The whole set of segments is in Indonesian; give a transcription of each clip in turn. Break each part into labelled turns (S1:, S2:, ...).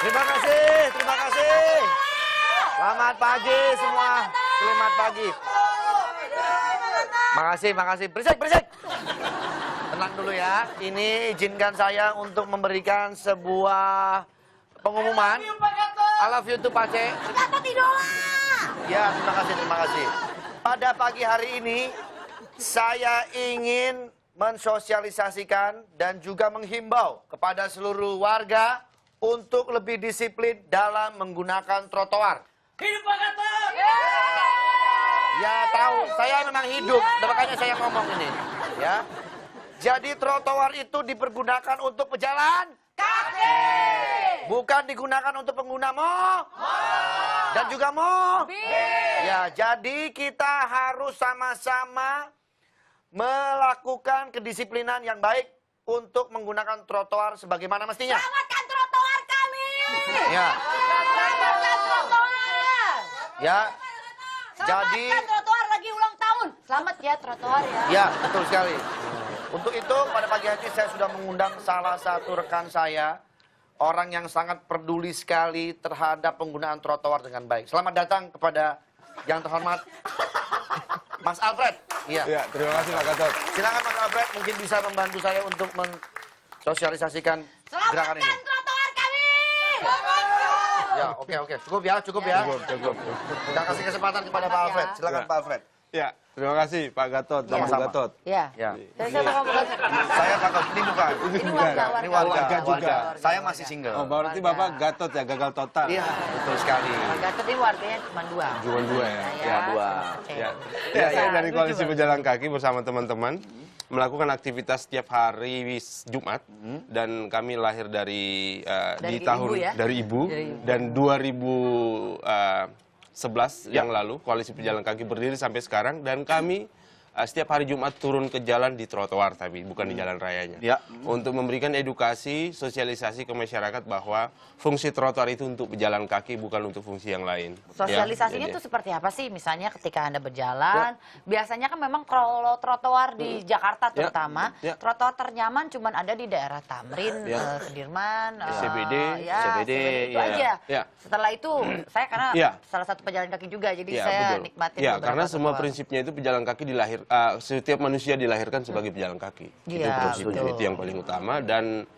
S1: Terima kasih, terima kasih. Selamat pagi semua. Selamat pagi. Makasih. Berisik. Tenang dulu ya. Ini izinkan saya untuk memberikan sebuah pengumuman. I love you too, Pak C.
S2: Dapat idola.
S1: Ya, terima kasih. Pada pagi hari ini, saya ingin mensosialisasikan dan juga menghimbau kepada seluruh warga untuk lebih disiplin dalam menggunakan trotoar.
S3: Hidup Pak Gatot!
S1: Ya tahu, saya memang hidup, makanya saya ngomong ini. Ya, jadi trotoar itu dipergunakan untuk pejalan
S2: Kaki.
S1: bukan digunakan untuk pengguna dan juga Ya, jadi kita harus sama-sama melakukan kedisiplinan yang baik untuk menggunakan trotoar sebagaimana mestinya.
S2: Selamatkan trotoar kami.
S1: Ya.
S2: Selamatkan trotoar.
S1: Ya. Jadi
S2: Selamatkan trotoar lagi ulang tahun. Selamat ya trotoar ya.
S1: ya, betul sekali. Untuk itu pada pagi hari ini saya sudah mengundang salah satu rekan saya, orang yang sangat peduli sekali terhadap penggunaan trotoar dengan baik. Selamat datang kepada yang terhormat Mas Alfred. Iya.
S4: Ya, terima kasih Pak Gatot.
S1: Silakan Mas Alfred, mungkin bisa membantu saya untuk mensosialisasikan gerakan ini.
S2: Selamatkan trotoar kami.
S1: Ya, oke. Cukup ya.
S4: Cukup.
S1: Kita kasih kesempatan kepada Pak Alfred. Silakan
S4: Ya.
S1: Pak Alfred.
S4: Ya, terima kasih Pak Gatot dan Bu
S1: Sama-sama.
S4: Gatot.
S2: Ya.
S1: Ya.
S2: Saya ngomong
S1: Saya takut ini bukan.
S2: Ini warga.
S1: Ini warga
S4: juga.
S1: Saya masih single.
S4: Oh, berarti Bapak Gatot ya, gagal total.
S1: Iya, betul sekali.
S2: Gatot ini warganya cuma dua.
S4: Cuma dua ya.
S1: Ya, dua.
S4: Ya, saya dari Koalisi Pejalan Kaki bersama teman-teman melakukan aktivitas setiap hari Jumat dan kami lahir dari
S2: Dari
S4: di tahun
S2: ibu ya?
S4: dari ibu dan 2011 yang lalu Koalisi Pejalan Kaki berdiri sampai sekarang dan kami setiap hari Jumat turun ke jalan di trotoar tapi bukan di jalan rayanya.
S1: Ya.
S4: Untuk memberikan edukasi, sosialisasi ke masyarakat bahwa fungsi trotoar itu untuk pejalan kaki bukan untuk fungsi yang lain.
S2: Sosialisasinya
S4: Ya,
S2: tuh seperti apa sih? Misalnya ketika Anda berjalan, biasanya kan memang kalau trotoar di Jakarta terutama,
S4: Ya.
S2: trotoar ternyaman cuma ada di daerah Tamrin, Sudirman,
S4: SCBD,
S2: CBD, itu
S4: ya.
S2: aja.
S4: Ya.
S2: Setelah itu, saya karena
S4: Ya.
S2: salah satu pejalan kaki juga, jadi
S4: Ya,
S2: saya
S4: betul.
S2: nikmatin
S4: Ya,
S2: beberapa
S4: karena semua
S2: trotoar.
S4: prinsipnya itu pejalan kaki setiap manusia dilahirkan sebagai pejalan kaki. Itu
S2: Iya,
S4: prinsipnya,
S2: betul.
S4: itu yang paling utama. Dan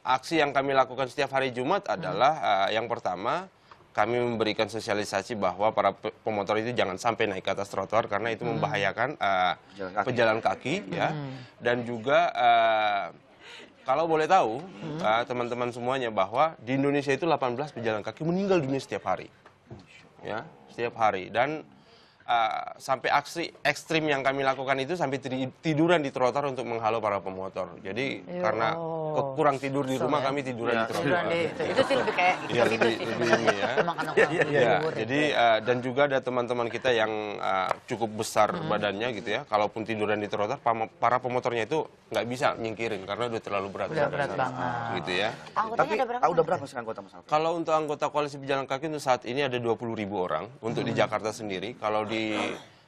S4: aksi yang kami lakukan setiap hari Jumat adalah yang pertama kami memberikan sosialisasi bahwa para pemotor itu jangan sampai naik ke atas trotoar karena itu membahayakan pejalan kaki ya. Dan juga kalau boleh tahu teman-teman semuanya bahwa di Indonesia itu 18 pejalan kaki meninggal dunia setiap hari. Ya, setiap hari dan sampai aksi ekstrim yang kami lakukan itu sampai tiduran di trotoar untuk menghalau para pemotor. Jadi karena kurang tidur di rumah kami tiduran di trotoar.
S2: Itu sih lebih kayak
S4: Iya,
S2: kita tidur sih.
S4: lebih ini ya.
S2: Emang anak orang
S4: Ya,
S2: tidur.
S4: jadi dan juga ada teman-teman kita yang cukup besar badannya gitu ya. Kalaupun tiduran di trotoar, para pemotornya itu nggak bisa nyingkirin karena udah terlalu berat.
S2: Udah berat banget.
S4: Gitu ya.
S2: Anggotanya
S1: Tapi
S2: ada berapa?
S1: udah berapa sekarang anggota Mas Alfred?
S4: Kalau untuk anggota Koalisi Pejalan Kaki untuk saat ini ada 20.000 orang untuk di Jakarta sendiri. Kalau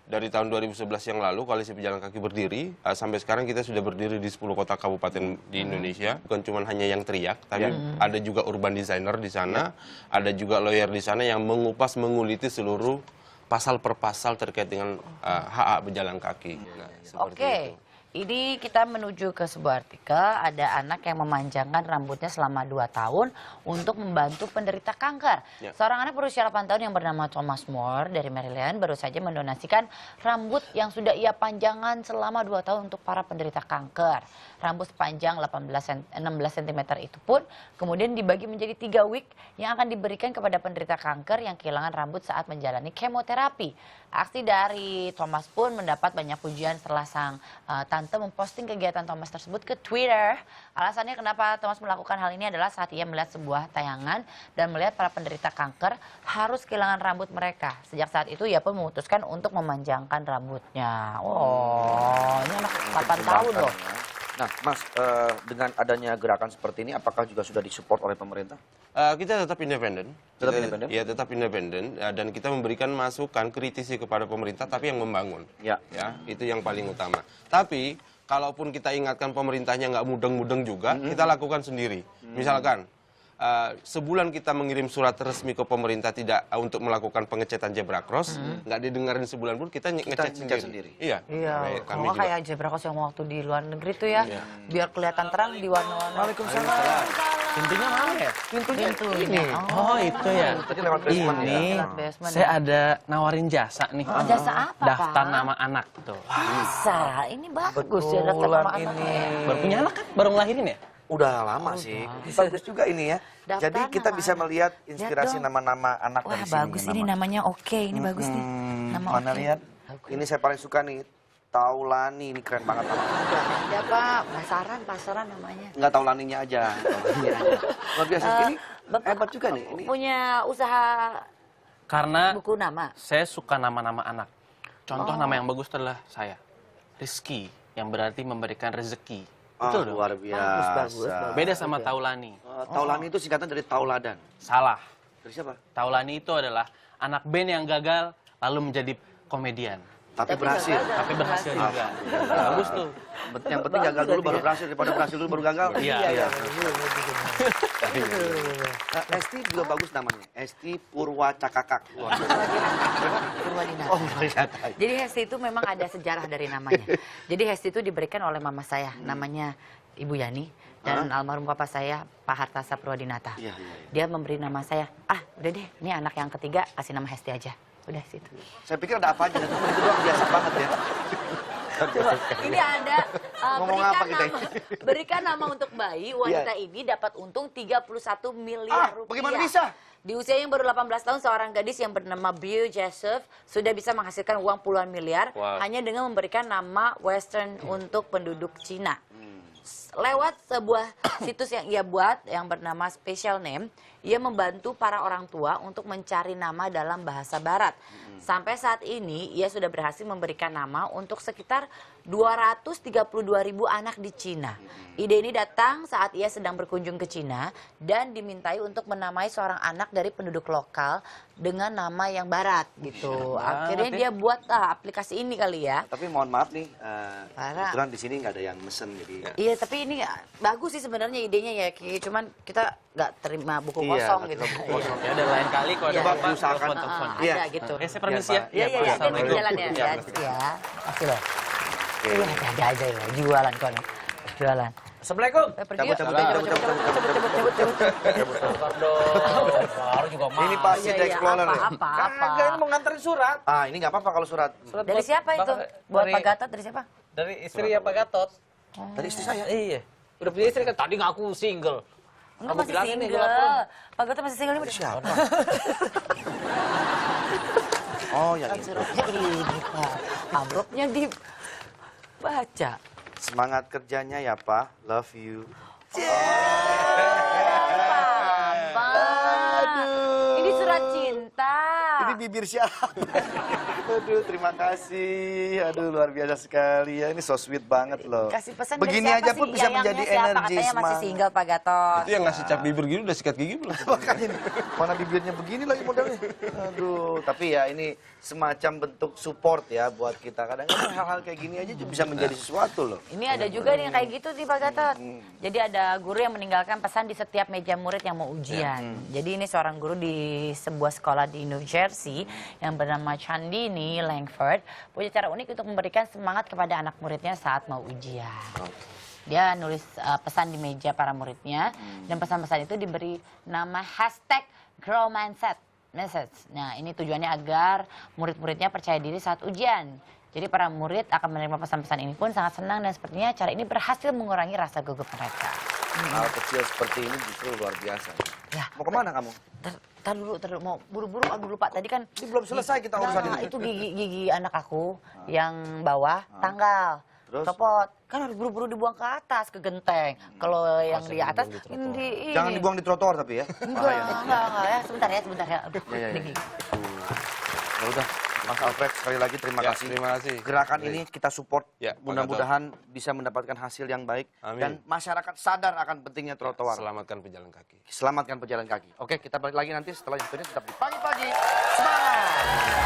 S4: dari tahun 2011 yang lalu Koalisi Pejalan Kaki berdiri, sampai sekarang kita sudah berdiri di 10 kota kabupaten di Indonesia. Bukan cuma hanya yang teriak, tapi ada juga urban designer di sana, ada juga lawyer di sana yang menguliti seluruh pasal per pasal terkait dengan hak pejalan kaki. Nah, seperti
S2: Oke,
S4: itu.
S2: ini kita menuju ke sebuah artikel, ada anak yang memanjangkan rambutnya selama 2 tahun untuk membantu penderita kanker.
S4: Ya.
S2: Seorang anak berusia 8 tahun yang bernama Thomas Moore dari Maryland baru saja mendonasikan rambut yang sudah ia panjangkan selama 2 tahun untuk para penderita kanker. Rambut sepanjang 16 cm itu pun kemudian dibagi menjadi 3 wig yang akan diberikan kepada penderita kanker yang kehilangan rambut saat menjalani kemoterapi. Aksi dari Thomas pun mendapat banyak pujian setelah sang tante memposting kegiatan Thomas tersebut ke Twitter. Alasannya kenapa Thomas melakukan hal ini adalah saat ia melihat sebuah tayangan dan melihat para penderita kanker harus kehilangan rambut mereka. Sejak saat itu ia pun memutuskan untuk memanjangkan rambutnya. Oh, ini anak 8 tahun loh.
S1: Nah, Mas, dengan adanya gerakan seperti ini, apakah juga sudah disupport oleh pemerintah?
S4: Kita tetap independen.
S1: Tetap independen?
S4: Iya, tetap independen dan kita memberikan masukan kritisi kepada pemerintah tapi yang membangun.
S1: Ya.
S4: Ya, itu yang paling utama. Tapi kalaupun kita ingatkan pemerintahnya nggak mudeng-mudeng juga, kita lakukan sendiri. Misalkan sebulan kita mengirim surat resmi ke pemerintah tidak untuk melakukan pengecetan zebra cross, nggak didengarin sebulan pun kita ngecat sendiri. Iya.
S2: Iya,
S4: Kami
S2: kalau
S4: juga.
S2: kayak zebra cross yang waktu di luar negeri tuh ya, biar kelihatan terang di warna-warna.
S1: Waalaikumsalam.
S3: Pintunya mana ya?
S2: Pintunya ini.
S3: Oh, itu ya.
S1: Tadi lewat basement ya.
S3: Ini
S2: Lewat basement
S3: saya
S2: ya.
S3: ada nawarin jasa nih.
S2: Jasa apa,
S3: Daftar
S2: Pak?
S3: nama anak tuh.
S2: Bisa, ini bagus ya daftar
S1: Betulan
S2: nama
S1: ini.
S2: anaknya.
S3: Baru punya anak kan? Baru ngelahirin ya?
S1: Udah lama sih. Bagus juga ini ya.
S2: Daftar
S1: Jadi kita
S2: nama
S1: bisa
S2: anak.
S1: melihat inspirasi
S2: Lihat dong.
S1: nama-nama anak
S2: Wah,
S1: dari sini.
S2: bagus ini namanya oke, ini bagus nih. Nama
S1: Mana
S2: oke.
S1: lihat? Ini saya paling suka nih. Taulani, ini keren banget namanya.
S2: Ada Pak, pasaran namanya.
S1: Enggak Taulaninya aja. Taulaninya aja. Luar biasa. Ini
S2: Bapak
S1: hebat juga nih. Ini
S2: punya usaha
S3: Karena
S2: buku nama.
S3: saya suka nama-nama anak. Contoh nama yang bagus adalah saya. Rizky, yang berarti memberikan rezeki. Betul dong?
S1: luar biasa.
S2: Bagus.
S3: Beda sama Taulani.
S1: Taulani itu singkatan dari tauladan.
S3: Salah.
S1: Dari siapa?
S3: Taulani itu adalah anak band yang gagal lalu menjadi komedian.
S1: Tapi berhasil.
S3: Tapi berhasil juga. Bagus tuh.
S1: Yang penting gagal dulu baru berhasil daripada berhasil dulu baru gagal.
S3: Iya.
S1: Esti juga bagus namanya. Esti Purwacakakak.
S2: Purwadinata.
S1: Oh, Purwadinata.
S2: Jadi Hesti itu memang ada sejarah dari namanya. Jadi Hesti itu diberikan oleh mama saya, namanya Ibu Yani. Dan almarhum papa saya, Pak Hartasa Purwadinata.
S1: Iya.
S2: Dia memberi nama saya, udah deh, ini anak yang ketiga, kasih nama Hesti aja. Udah situ.
S1: Saya pikir ada apa aja, itu doang biasa banget ya.
S2: Ini ada
S1: Ngomong apa kita ini?
S2: berikan nama untuk bayi wanita ini dapat untung 31 miliar rupiah.
S1: Bagaimana bisa?
S2: Di usia yang baru 18 tahun, seorang gadis yang bernama Bill Joseph sudah bisa menghasilkan uang puluhan miliar hanya dengan memberikan nama Western untuk penduduk Cina. Lewat sebuah situs yang ia buat yang bernama Special Name, ia membantu para orang tua untuk mencari nama dalam bahasa barat. Sampai saat ini, ia sudah berhasil memberikan nama untuk sekitar 232.000 anak di Cina. Ide ini datang saat ia sedang berkunjung ke Cina dan dimintai untuk menamai seorang anak dari penduduk lokal dengan nama yang barat gitu. Akhirnya dia buat aplikasi ini kali ya.
S1: Tapi mohon maaf nih,
S2: Parah.
S1: kebetulan di sini nggak ada yang mesen jadi.
S2: Iya, tapi ini bagus sih sebenarnya idenya ya, Ki. Cuman kita nggak terima buku
S1: Iya,
S2: kosong
S1: nggak
S2: gitu.
S1: terima buku kosong.
S3: Ya udah lain kali kalau ada
S2: Iya,
S3: apa-apa,
S1: diusahakan.
S3: telepon.
S1: Iya.
S2: Ada gitu.
S3: Oke, saya permisi ya.
S2: Iya, iya, dia
S3: Assalamualaikum.
S2: jalan ya.
S3: Iya,
S2: Ya, pasti loh. Iya, ada aja ya, jualan kono. Jualan.
S3: Assalamualaikum.
S2: Pergi yuk.
S1: Cabut.
S3: Baru juga
S1: Ini pasti The Explorer ya?
S2: Apa?
S3: Kagak, ini mau nganterin surat.
S1: Ini nggak apa-apa kalau surat.
S2: Dari siapa itu? Buat Pak Gatot dari siapa?
S3: Dari istri ya Pak Gatot.
S1: Dari istri saya.
S3: Iya. Udah punya istri kan, tadi ngaku single.
S2: Enggak,
S3: Kamu
S2: masih
S3: bilangin nih,
S2: single.
S3: gelap.
S2: Pak Gatot masih single ini.
S1: Siapa? Oh, yang itu.
S2: Suratnya ini, Pak. Amplopnya dibaca.
S1: Semangat kerjanya ya, Pak. Love you.
S2: Papa. Ini surat cinta.
S1: Ini bibir siapa? Aduh, terima kasih. Aduh, luar biasa sekali ya. Ini so sweet banget loh.
S2: Kasih pesan
S1: Begini
S2: dari siapa
S1: aja pun
S2: sih?
S1: bisa
S2: Yayangnya
S1: menjadi
S2: siapa?
S1: energi,
S2: Katanya masih
S1: semangat.
S2: single Pak Gatot.
S4: Itu yang ngasih cap bibir gini udah sikat gigi belum?
S1: Makanya nih, mana bibirnya begini lagi modelnya. Aduh, tapi ya ini semacam bentuk support ya buat kita. Kadang-kadang hal-hal kayak gini aja bisa menjadi sesuatu loh.
S2: Ini ada juga nih yang kayak gitu nih Pak Gatot. Jadi ada guru yang meninggalkan pesan di setiap meja murid yang mau ujian. Jadi ini seorang guru di sebuah sekolah di New Jersey yang bernama Chandini Langford punya cara unik untuk memberikan semangat kepada anak muridnya saat mau ujian. Dia nulis pesan di meja para muridnya dan pesan-pesan itu diberi nama hashtag Grow Mindset Message. Nah ini tujuannya agar murid-muridnya percaya diri saat ujian. Jadi para murid akan menerima pesan-pesan ini pun sangat senang dan sepertinya cara ini berhasil mengurangi rasa gugup mereka.
S1: Hal kecil seperti ini justru luar biasa.
S2: Ya.
S1: Mau kemana kamu?
S2: Tar dulu, mau buru-buru, aduh lupa tadi kan.
S1: Ini belum selesai kita urusan ini.
S2: Itu gigi anak aku yang bawah tanggal.
S1: Terus?
S2: Copot. Kan harus buru-buru dibuang ke atas, ke genteng. Kalau yang di atas, ini.
S1: Jangan dibuang di trotoar tapi ya.
S2: Enggak ya. Sebentar ya. Aduh,
S1: Ya.
S2: ini gigi.
S1: Ya udah, Mas Alfred sekali lagi terima
S4: Ya,
S1: kasih.
S4: terima kasih.
S1: Gerakan
S4: Baik.
S1: ini kita support.
S4: Ya, Pak
S1: Mudah-mudahan bisa mendapatkan hasil yang baik
S4: Amin.
S1: dan masyarakat sadar akan pentingnya trotoar.
S4: Selamatkan pejalan kaki.
S1: Selamatkan pejalan kaki. Oke, kita balik lagi nanti setelah itu tetap di pagi-pagi. Semangat!